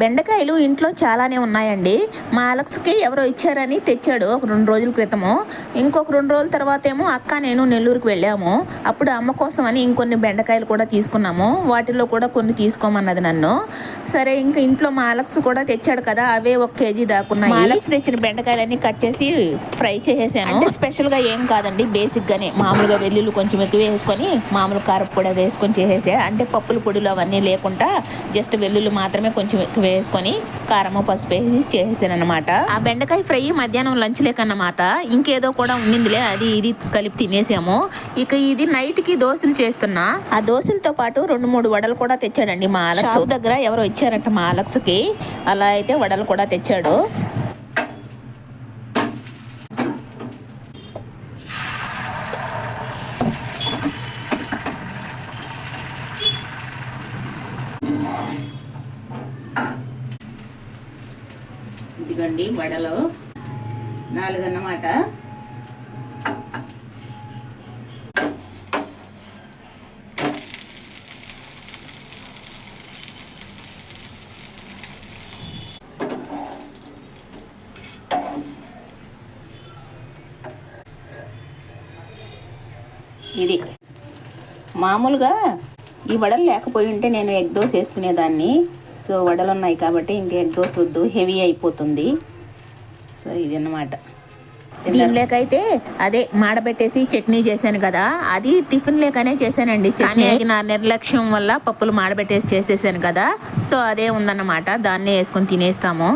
బెండకాయలు ఇంట్లో చాలానే ఉన్నాయండి. మా అలెక్స్కి ఎవరో ఇచ్చారని తెచ్చాడు ఒక 2 రోజుల క్రితము. ఇంకొక 2 రోజుల తర్వాత ఏమో అక్క నేను నెల్లూరుకి వెళ్ళాము. అప్పుడు అమ్మ కోసం అని ఇంకొన్ని బెండకాయలు కూడా తీసుకున్నాము. వాటిలో కూడా కొన్ని తీసుకోమన్నది నన్ను. సరే ఇంకా ఇంట్లో మా అలెక్స్ కూడా తెచ్చాడు కదా, అవే 1 కేజీ దాకున్నాయి. మా అలెక్స్ తెచ్చిన బెండకాయలన్నీ కట్ చేసి ఫ్రై చేసేసాను. అంటే స్పెషల్గా ఏం కాదండి, బేసిక్గానే మామూలుగా వెల్లుల్లి కొంచెం ఎక్కువ వేసుకొని మామూలు కారపొడి వేసుకొని చేసేసా. అంటే పప్పుల పొడిలు అవన్నీ లేకుండా జస్ట్ వెల్లుల్లి మాత్రమే కొంచెం ఎక్కువ వేసుకొని కారము పసుపు వేసి చేసేసాను అనమాట. ఆ బెండకాయ ఫ్రై మధ్యాహ్నం లంచ్ లేకన్నమాట. ఇంకేదో కూడా ఉండిందిలే, అది ఇది కలిపి తినేసాము. ఇక ఇది నైట్కి దోశలు చేస్తున్నా. ఆ దోశలతో పాటు 2-3 వడలు కూడా తెచ్చాడండి మా అలెక్స్. దగ్గర ఎవరో ఇచ్చారంట మా అలెక్స్కి, అలా అయితే వడలు కూడా తెచ్చాడు. ఇదిగోండి వడలు 4 అన్నమాట. ఇది మామూలుగా ఈ వడలు లేకపోయి ఉంటే నేను ఎగ్ దోశ వేసుకునేదాన్ని. సో వడలు ఉన్నాయి కాబట్టి ఇంక ఎగ్ దోశ వద్దు, హెవీ అయిపోతుంది. సో ఇది అన్నమాట. దీనిలోకైతే అదే మాడబెట్టేసి చట్నీ చేశాను కదా, అది టిఫిన్ లేకనే చేశానండి. కానీ నా నిర్లక్ష్యం వల్ల పప్పులు మాడబెట్టేసి చేసేసాను కదా, సో అదే ఉందన్నమాట. దాన్నే వేసుకొని తినేస్తాము.